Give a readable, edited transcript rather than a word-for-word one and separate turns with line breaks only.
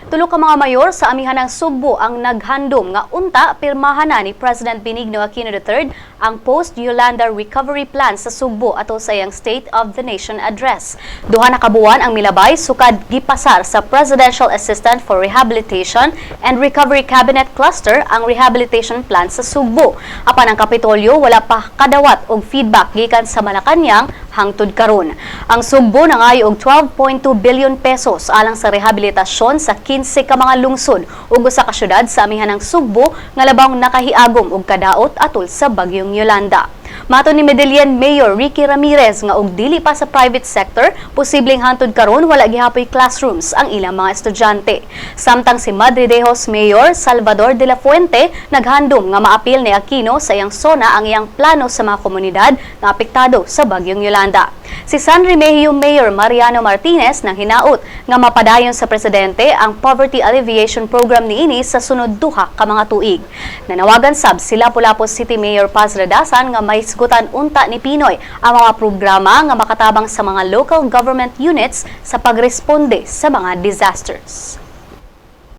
Tulo ka mga mayor sa amihanang Sugbo ang naghandom nga unta pirmahan na ni President Benigno Aquino III ang post-Yolanda recovery plan sa Sugbo ato sa iyang State of the Nation address. Duha na kabuan ang milabay sukad gipasar sa Presidential Assistant for Rehabilitation and Recovery Cabinet Cluster ang rehabilitation plan sa Sugbo. Apan ang Kapitolyo wala pa kadawat og feedback gikan sa Malacañang hangtod karon. Ang Sugbo nangayo og 12.2 billion pesos alang sa rehabilitasyon sa 15 ka mga lungsod ug usa ka syudad sa amihanang Sugbo nga labang nakahiagom og kadaot atol sa bagyong Yolanda. Mato ni Medellin Mayor Ricky Ramirez nga og dili pa sa private sector, posibleng hangtod karon wala gihapoy classrooms ang ilang mga estudyante. Samtang si Madridejos Mayor Salvador de la Fuente naghandom nga maapil ni Aquino sa iyang sona ang iyang plano sa mga komunidad nga apektado sa bagyong Yolanda. Si San Remigio Mayor Mariano Martinez nang hinaot nga mapadayon sa presidente ang Poverty Alleviation Program niini sa sunod duha ka mga tuig. Nanawagan sab si Lapu-Lapu City Mayor Paz Radasan nga may sigutan unta ni Pinoy ang mga programa nga makatabang sa mga local government units sa pagresponde sa mga disasters.